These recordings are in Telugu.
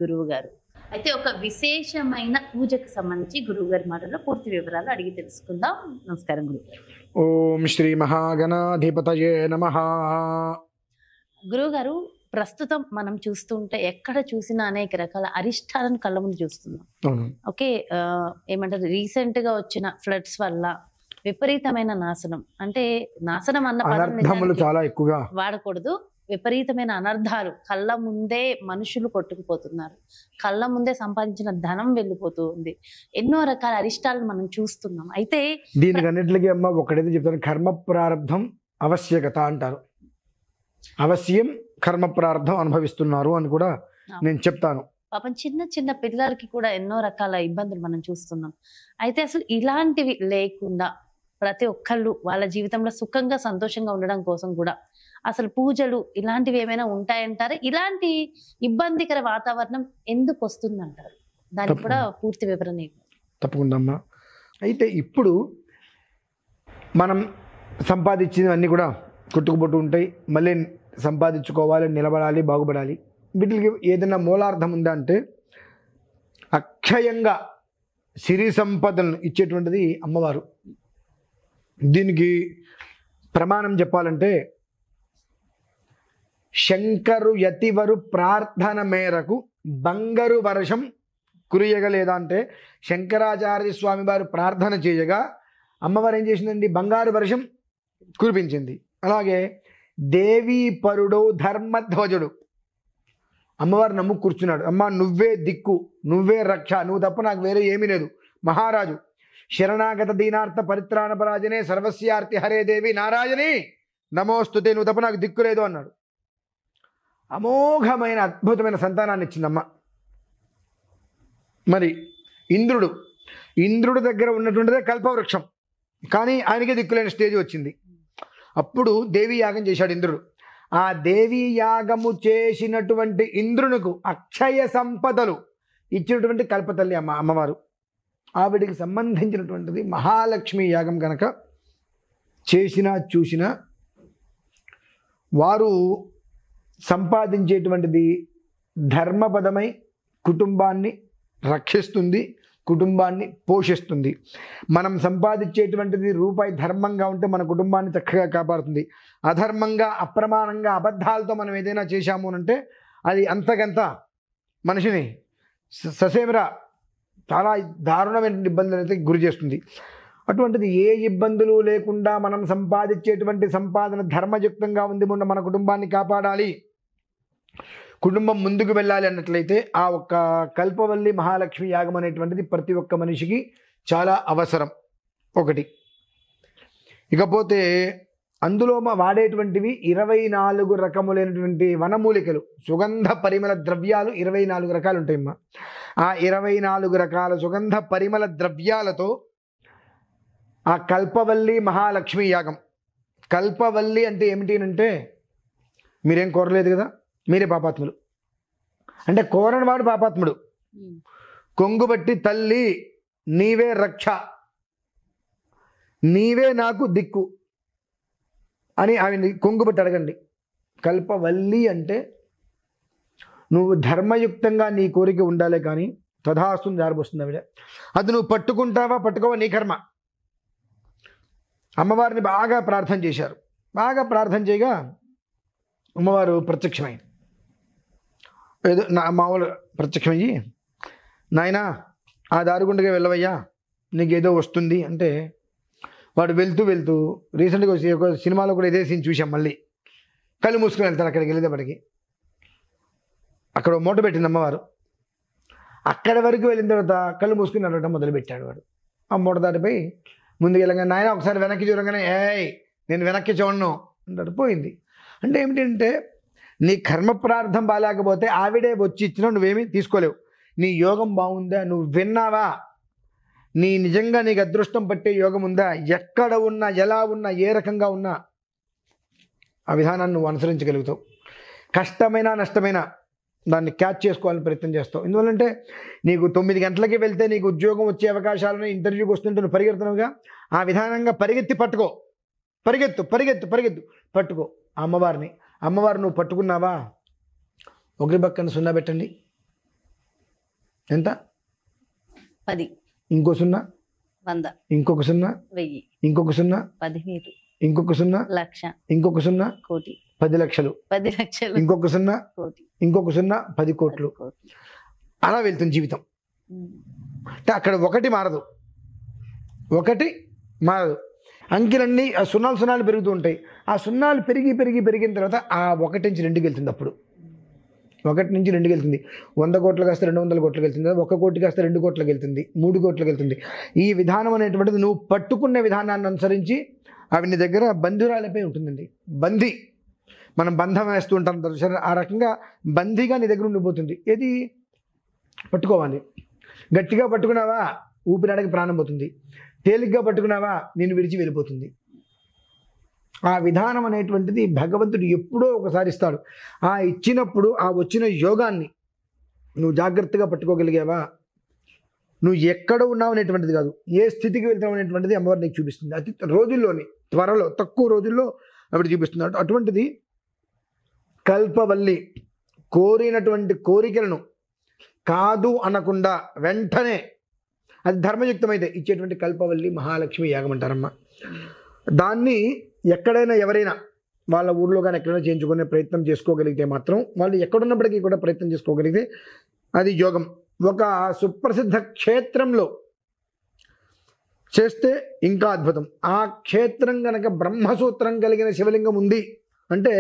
గురువు గారు. అయితే ఒక విశేషమైన పూజకు సంబంధించి గురువు గారి మాటల్లో పూర్తి వివరాలు అడిగి తెలుసుకుందాం. నమస్కారం గురుగారు. ఓం శ్రీ మహాగణాధిపతయే నమః. గురువు గారు, ప్రస్తుతం మనం చూస్తుంటే ఎక్కడ చూసినా అనేక రకాల అరిష్టాలను కళ్ళ ముందు చూస్తున్నాం. ఓకే, ఏమంటారు, రీసెంట్ గా వచ్చిన ఫ్లడ్స్ వల్ల విపరీతమైన నాశనం, అంటే నాశనం అన్న పదం చాలా ఎక్కువగా వాడకూడదు, విపరీతమైన అనర్థాలు కళ్ళ ముందే మనుషులు కొట్టుకుపోతున్నారు, కళ్ళ ముందే సంపాదించిన ధనం వెళ్ళిపోతూ ఉంది, ఎన్నో రకాల అరిష్టాలను మనం చూస్తున్నాం. అయితే దీనికి అన్నిటికీ అమ్మ ఒకటైతే చెప్తాను, కర్మ ప్రారంధం ఆవశ్యకత అంటారు. అవశ్యం కర్మ ప్రారంధం అనుభవిస్తున్నారు అని కూడా నేను చెప్తాను. పాపం చిన్న చిన్న పిల్లలకి కూడా ఎన్నో రకాల ఇబ్బందులు మనం చూస్తున్నాం. అయితే అసలు ఇలాంటివి లేకుండా ప్రతి ఒక్కళ్ళు వాళ్ళ జీవితంలో సుఖంగా సంతోషంగా ఉండడం కోసం కూడా అసలు పూజలు ఇలాంటివి ఏమైనా ఉంటాయంటారు? ఇలాంటి ఇబ్బందికర వాతావరణం ఎందుకు వస్తుందంటారు? దానికి కూడా పూర్తి వివరణ. తప్పకుండా అమ్మా. అయితే ఇప్పుడు మనం సంపాదించినవన్నీ కూడా కొట్టుకుపోతూ ఉంటాయి, మళ్ళీ సంపాదించుకోవాలి, నిలబడాలి, బాగుపడాలి. వీటికి ఏదైనా మూలార్థం ఉందా అంటే అక్షయంగా సిరి సంపదలను ఇచ్చేటువంటిది అమ్మవారు. దీనికి ప్రమాణం చెప్పాలంటే శంకరు యతివరు ప్రార్థన మేరకు బంగారు వర్షం కురియగలేదా అంటే, శంకరాచార్య స్వామి వారు ప్రార్థన చేయగా అమ్మవారు ఏం చేసిందండి, బంగారు వర్షం కురిపించింది. అలాగే దేవీ పరుడు ధర్మధ్వజుడు అమ్మవారు నమ్ము కూర్చున్నాడు. అమ్మ నువ్వే దిక్కు, నువ్వే రక్ష, నువ్వు తప్ప నాకు వేరే ఏమీ లేదు. మహారాజు శరణాగత దీనార్థ పరిత్రాణ పరాజనే సర్వస్యార్తి హరే దేవి నారాయణి నమోస్తుతే, నువ్వు తప్ప నాకు దిక్కు లేదు అన్నాడు. అమోఘమైన అద్భుతమైన సంతానాన్ని ఇచ్చిందమ్మ. మరి ఇంద్రుడు దగ్గర ఉన్నటువంటిదే కల్పవృక్షం, కానీ ఆయనకే దిక్కులేని స్టేజ్ వచ్చింది. అప్పుడు దేవీ యాగం చేశాడు ఇంద్రుడు. ఆ దేవీ యాగము చేసినటువంటి ఇంద్రునికి అక్షయ సంపదలు ఇచ్చినటువంటి కల్పతల్లి అమ్మవారు. ఆవిడికి సంబంధించినటువంటిది మహాలక్ష్మి యాగం కనుక చేసినా చూసినా వారు సంపాదించేటువంటిది ధర్మపదమై కుటుంబాన్ని రక్షిస్తుంది, కుటుంబాన్ని పోషిస్తుంది. మనం సంపాదించేటువంటిది రూపాయి ధర్మంగా ఉంటే మన కుటుంబాన్ని చక్కగా కాపాడుతుంది. అధర్మంగా, అప్రమాణంగా, అబద్ధాలతో మనం ఏదైనా చేశాము అంటే అది అంతకంత మనిషిని ససేమిరా చాలా దారుణమైన ఇబ్బందులు అయితే గురి చేస్తుంది. అటువంటిది ఏ ఇబ్బందులు లేకుండా మనం సంపాదించేటువంటి సంపాదన ధర్మయుక్తంగా ఉంది, మన కుటుంబాన్ని కాపాడాలి, కుటుంబం ముందుకు వెళ్ళాలి అన్నట్లయితే ఆ ఒక్క కల్పవల్లి మహాలక్ష్మి యాగం అనేటువంటిది ప్రతి ఒక్క మనిషికి చాలా అవసరం. ఒకటి. ఇకపోతే అందులో వాడేటువంటివి 24 రకములైనటువంటి వనమూలికలు, సుగంధ పరిమళ ద్రవ్యాలు 24 రకాలు ఉంటాయమ్మా. ఆ 24 రకాల సుగంధ పరిమళ ద్రవ్యాలతో ఆ కల్పవల్లి మహాలక్ష్మి యాగం. కల్పవల్లి అంటే ఏమిటి అంటే, మీరేం కోరలేదు కదా, మీరే పాపాత్ములు. అంటే కోరని వాడు పాపాత్ముడు. కొంగుబట్టి తల్లి నీవే రక్ష, నీవే నాకు దిక్కు అని ఆవిడ కొంగుబట్టి అడగండి. కల్పవల్లి అంటే నువ్వు ధర్మయుక్తంగా నీ కోరిక ఉండాలి, కానీ తథాస్తుని జారిపోస్తుంది ఆవిడ. అది నువ్వు పట్టుకుంటావా పట్టుకోవా నీ కర్మ. అమ్మవారిని బాగా ప్రార్థన చేశారు. బాగా ప్రార్థన చేయగా అమ్మవారు ప్రత్యక్షమైంది. ఏదో మామూలు ప్రత్యక్షమయ్యి, నాయనా ఆ దారుగుండగా వెళ్ళవయ్యా, నీకేదో వస్తుంది అంటే వాడు వెళ్తూ రీసెంట్గా ఒక సినిమాలో కూడా ఇదే సీన్ చూసాం. మళ్ళీ కళ్ళు మూసుకుని వెళ్తాడు. అక్కడికి వెళ్ళేటప్పటికి అక్కడ మూట పెట్టింది అమ్మవారు. అక్కడి వరకు వెళ్ళిన తర్వాత కళ్ళు మూసుకుని నడవటం మొదలుపెట్టాడు వాడు. ఆ మూట దాటిపోయి ముందుకు వెళ్ళగా, నాయన ఒకసారి వెనక్కి చూడగానే నేను వెనక్కి చూడను అంటాడు. పోయింది. అంటే ఏమిటంటే నీ కర్మ ప్రార్థం బాగాలేకపోతే ఆవిడే వచ్చి ఇచ్చినా నువ్వేమీ తీసుకోలేవు. నీ యోగం బాగుందా, నువ్వు విన్నావా, నీ నిజంగా నీకు అదృష్టం పట్టే యోగం ఉందా, ఎక్కడ ఉన్నా, ఎలా ఉన్నా, ఏ రకంగా ఉన్నా ఆ విధానాన్ని నువ్వు అనుసరించగలుగుతావు. కష్టమైనా నష్టమైనా దాన్ని క్యాచ్ చేసుకోవాలని ప్రయత్నం చేస్తావు. ఎందువల్లంటే నీకు 9 గంటలకి వెళ్తే నీకు ఉద్యోగం వచ్చే అవకాశాలను, ఇంటర్వ్యూకి వస్తుంటే నువ్వు పరిగెడుతున్నావుగా, ఆ విధానంగా పరిగెత్తి పట్టుకో. పరిగెత్తు పట్టుకో అమ్మవారిని. అమ్మవారు నువ్వు పట్టుకున్నావా, ఒకరి పక్కన సున్నా పెట్టండి, ఎంత? 10, ఇంకో 0, 100, ఇంకొక 0, 1000, ఇంకొక 0, 10,000, ఇంకొక 0, లక్ష, ఇంకొక 0, కోటి, 10 లక్షలు, 10 లక్షలు, ఇంకొక 0, కోటి, ఇంకొక 0, 10 కోట్లు. కోటి. అలా వెళ్తుంది జీవితం. ఉమ్. అంటే అక్కడ ఒకటి మారదు, ఒకటి మారదు. అంకెలన్నీ ఆ సున్నాలు పెరుగుతూ ఉంటాయి. ఆ సున్నాలు పెరిగిన తర్వాత ఆ 1 నుంచి 2కి వెళ్తుంది. అప్పుడు 1 నుంచి 2కి వెళ్తుంది. 100 కోట్లు కాస్త 200 కోట్లకి వెళ్తుంది. 1 కోటి కాస్త 2 కోట్లకి వెళ్తుంది, 3 కోట్లకి వెళ్తుంది. ఈ విధానం అనేటువంటిది నువ్వు పట్టుకునే విధానాన్ని అనుసరించి అవి నీ దగ్గర బంధురాలపై ఉంటుందండి. బందీ, మనం బంధం వేస్తూ ఉంటాం సరే, ఆ రకంగా బందీగా నీ దగ్గర ఉండిపోతుంది. ఏది పట్టుకోవాలి. గట్టిగా పట్టుకున్నావా ఊపిరాడకి ప్రాణం పోతుంది. తేలిగ్గా పట్టుకున్నావా నేను విడిచి వెళ్ళిపోతుంది. ఆ విధానం అనేటువంటిది భగవంతుడు ఎప్పుడో ఒకసారి ఇస్తాడు. ఆ ఇచ్చినప్పుడు ఆ వచ్చిన యోగాన్ని నువ్వు జాగ్రత్తగా పట్టుకోగలిగావా, నువ్వు ఎక్కడ ఉన్నావు అనేటువంటిది కాదు, ఏ స్థితికి వెళ్తావు అనేటువంటిది అమ్మవారు నీకు చూపిస్తుంది. అతి రోజుల్లోని, త్వరలో, తక్కువ రోజుల్లో ఆవిడ చూపిస్తుంది. అటువంటిది కల్పవల్లి కోరినటువంటి కోరికలను కాదు అనకుండా వెంటనే అది ధర్మయుక్తమైతే ఇచ్చేటువంటి కల్పవల్లి మహాలక్ష్మి యాగం అంటారమ్మ. దాన్ని ఎక్కడైనా ఎవరైనా వాళ్ళ ఊర్లో కానీ ఎక్కడైనా చేయించుకునే ప్రయత్నం చేసుకోగలిగితే మాత్రం, వాళ్ళు ఎక్కడున్నప్పటికీ కూడా ప్రయత్నం చేసుకోగలిగితే అది యోగం. ఒక సుప్రసిద్ధ క్షేత్రంలో చేస్తే ఇంకా అద్భుతం. ఆ క్షేత్రం కనుక బ్రహ్మసూత్రం కలిగిన శివలింగం ఉంది అంటే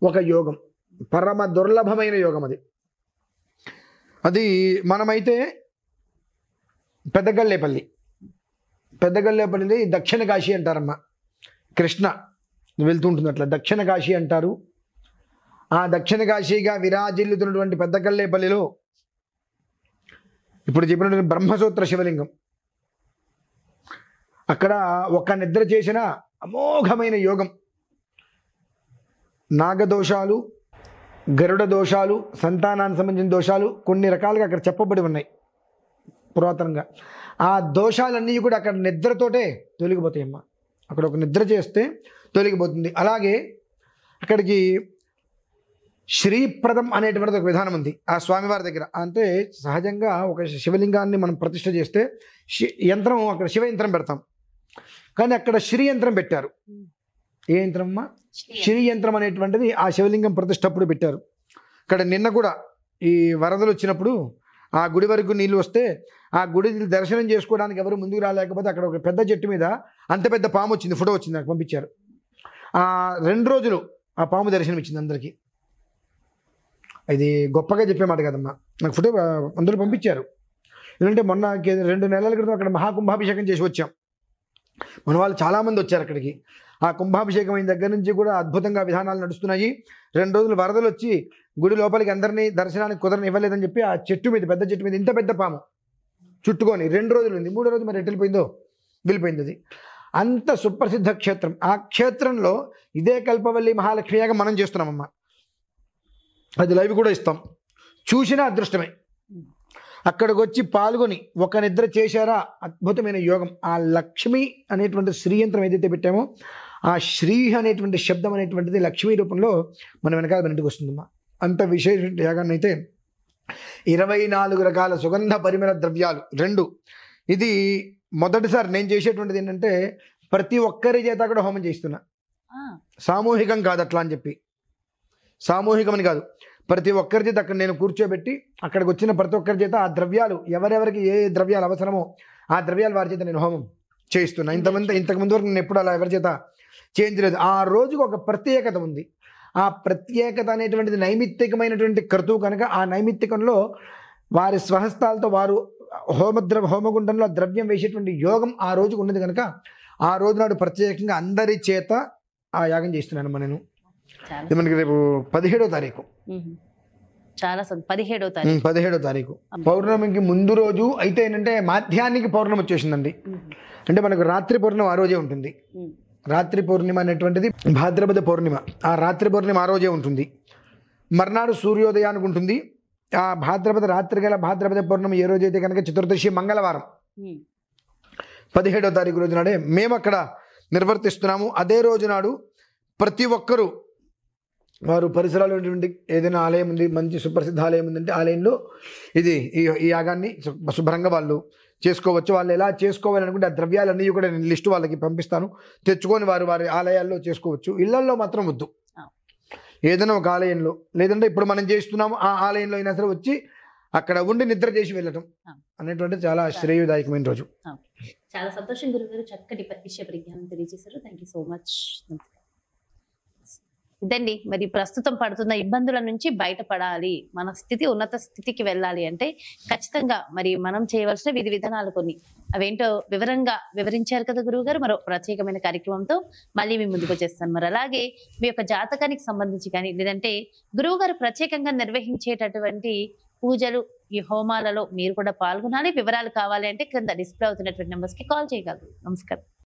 ఒక యోగం, పరమ దుర్లభమైన యోగం అది. అది మనమైతే పెద్దగల్లేపల్లి దక్షిణ కాశీ అంటారమ్మ. కృష్ణ వెళ్తూ ఉంటుంది అట్లా దక్షిణ కాశీ అంటారు. ఆ దక్షిణ కాశీగా విరాజిల్లుతున్నటువంటి పెద్దగల్లేపల్లిలో ఇప్పుడు చెప్పినటువంటి బ్రహ్మసూత్ర శివలింగం, అక్కడ ఒక నిద్ర చేసిన అమోఘమైన యోగం. నాగదోషాలు, గరుడ దోషాలు, సంతానానికి సంబంధించిన దోషాలు కొన్ని రకాలుగా అక్కడ చెప్పబడి ఉన్నాయి పురాతనంగా. ఆ దోషాలన్నీ కూడా అక్కడ నిద్రతోటే తొలగిపోతాయమ్మా. అక్కడ ఒక నిద్ర చేస్తే తొలగిపోతుంది. అలాగే అక్కడికి శ్రీప్రదం అనేటువంటిది ఒక విధానం ఉంది ఆ స్వామివారి దగ్గర. అంటే సహజంగా ఒక శివలింగాన్ని మనం ప్రతిష్ఠ చేస్తే యంత్రం, అక్కడ శివ యంత్రం పెడతాం, కానీ అక్కడ శ్రీ యంత్రం పెట్టారు. ఏ యంత్రం అమ్మా? శ్రీ యంత్రం అనేటువంటిది ఆ శివలింగం ప్రతిష్ఠ అప్పుడు పెట్టారు. ఇక్కడ నిన్న కూడా ఈ వరదలు వచ్చినప్పుడు ఆ గుడి వరకు నీళ్ళు వస్తే ఆ గుడి దర్శనం చేసుకోవడానికి ఎవరు ముందుకు రాలేకపోతే అక్కడ ఒక పెద్ద చెట్టు మీద అంత పెద్ద పాము వచ్చింది, ఫోటో వచ్చింది, నాకు పంపించారు. ఆ 2 రోజులు ఆ పాము దర్శనం ఇచ్చింది అందరికీ. ఇది గొప్పగా చెప్పే మాట కదమ్మా, నాకు ఫోటో అందరూ పంపించారు. ఎందుకంటే మొన్న 2 నెలల క్రితం అక్కడ మహాకుంభాభిషేకం చేసి వచ్చాం. మన వాళ్ళు చాలామంది వచ్చారు అక్కడికి. ఆ కుంభాభిషేకం అయిన దగ్గర నుంచి కూడా అద్భుతంగా విధానాలు నడుస్తున్నాయి. 2 రోజులు వరదలు వచ్చి గుడి లోపలికి అందరినీ దర్శనానికి కుదరని ఇవ్వలేదని చెప్పి ఆ చెట్టు మీద, పెద్ద చెట్టు మీద ఇంత పెద్ద పాము చుట్టుకొని 2 రోజులు ఉంది. 3వ రోజు మరి ఎటు వెళ్ళిపోయింది. అది అంత సుప్రసిద్ధ క్షేత్రం. ఆ క్షేత్రంలో ఇదే కల్పవల్లి మహాలక్ష్మి యాగం మనం చేస్తున్నామమ్మా. అది లైవ్ కూడా ఇస్తాం, చూసినా అదృష్టమే. అక్కడికి వచ్చి పాల్గొని ఒక నిద్ర చేశారా అద్భుతమైన యోగం. ఆ లక్ష్మి అనేటువంటి శ్రీ యంత్రం ఏదైతే పెట్టామో ఆ శ్రీ అనేటువంటి శబ్దం అనేటువంటిది లక్ష్మీ రూపంలో మన వెనకాల వెనటికి వస్తుందమ్మా. అంత విశేష యాగాన్ని అయితే 24 రకాల సుగంధ పరిమళ ద్రవ్యాలు 2. ఇది మొదటిసారి నేను చేసేటువంటిది ఏంటంటే ప్రతి ఒక్కరి చేత కూడా హోమం చేస్తున్నా. సామూహికం కాదు అట్లా అని చెప్పి, సామూహికం అని కాదు, ప్రతి ఒక్కరి చేత అక్కడ నేను కూర్చోబెట్టి అక్కడికి వచ్చిన ప్రతి ఒక్కరి చేత ఆ ద్రవ్యాలు ఎవరెవరికి ఏ ద్రవ్యాలు అవసరమో ఆ ద్రవ్యాలు వారి చేత నేను హోమం చేయిస్తున్నా. ఇంతకుముందు వరకు నేను ఎప్పుడు అలా ఎవరి చేత చేయించలేదు. ఆ రోజుకు ఒక ప్రత్యేకత ఉంది. ఆ ప్రత్యేకత అనేటువంటిది నైమిత్తికమైనటువంటి క్రతువు కనుక ఆ నైమిత్తికంలో వారి స్వహస్తాలతో వారు హోమగుండంలో ద్రవ్యం వేసేటువంటి యోగం ఆ రోజుకు ఉన్నది కనుక ఆ రోజు నాడు ప్రత్యేకంగా అందరి చేత ఆ యాగం చేస్తున్నానమ్మా నేను. మనకి రేపు 17వ తారీఖు, చాలా 17వ తారీఖు పౌర్ణమికి ముందు రోజు అయితే ఏంటంటే మాధ్యానికి పౌర్ణమి వచ్చేసిందండి. అంటే మనకు రాత్రి పౌర్ణమి ఆ రోజే ఉంటుంది. రాత్రి పౌర్ణిమ అనేటువంటిది భాద్రపద పౌర్ణిమ. ఆ రాత్రి పౌర్ణిమ ఆ రోజే ఉంటుంది. మర్నాడు సూర్యోదయానికి ఉంటుంది. ఆ భాద్రపద రాత్రి గల భాద్రపద పౌర్ణమి ఏ రోజైతే కనుక చతుర్దశి మంగళవారం 17వ తారీఖు రోజు నాడే మేము అక్కడ నిర్వర్తిస్తున్నాము. అదే రోజు నాడు ప్రతి ఒక్కరూ వారు పరిసరాలు ఉన్నటువంటి ఏదైనా ఆలయం ఉంది, మంచి సుప్రసిద్ధ ఆలయం ఉందంటే ఆలయంలో ఇది ఈ యాగాన్ని శుభ్రంగా వాళ్ళు చేసుకోవచ్చు. వాళ్ళు ఎలా చేసుకోవాలనుకుంటే ఆ ద్రవ్యాలన్నీ కూడా నేను లిస్టు వాళ్ళకి పంపిస్తాను, తెచ్చుకొని వారు వారి ఆలయాల్లో చేసుకోవచ్చు. ఇళ్లల్లో మాత్రం వద్దు. ఏదైనా ఒక ఆలయంలో, లేదంటే ఇప్పుడు మనం చేస్తున్నాము ఆ ఆలయంలో అయినా సరే వచ్చి అక్కడ ఉండి నిద్ర చేసి వెళ్ళటం అనేటువంటి చాలా శ్రేయదాయకమైన రోజు. చాలా సంతోషం గురుగారు, చక్కటి విషయ పరిజ్ఞానం తెలియజేశారు. Thank you so much. ఇదండి, మరి ప్రస్తుతం పడుతున్న ఇబ్బందుల నుంచి బయటపడాలి, మన స్థితి ఉన్నత స్థితికి వెళ్ళాలి అంటే ఖచ్చితంగా మరి మనం చేయవలసిన విధి విధానాలు కొన్ని అవేంటో వివరంగా వివరించారు కదా గురువు గారు. మరో ప్రత్యేకమైన కార్యక్రమంతో మళ్ళీ మీ ముందుకు వచ్చేస్తాను. మరి అలాగే మీ యొక్క జాతకానికి సంబంధించి కానీ, లేదంటే గురువు గారు ప్రత్యేకంగా నిర్వహించేటటువంటి పూజలు, ఈ హోమాలలో మీరు కూడా పాల్గొనాలి, వివరాలు కావాలి అంటే క్రింద డిస్ప్లే అవుతున్నటువంటి నెంబర్స్ కి కాల్ చేయగలరు. నమస్కారం.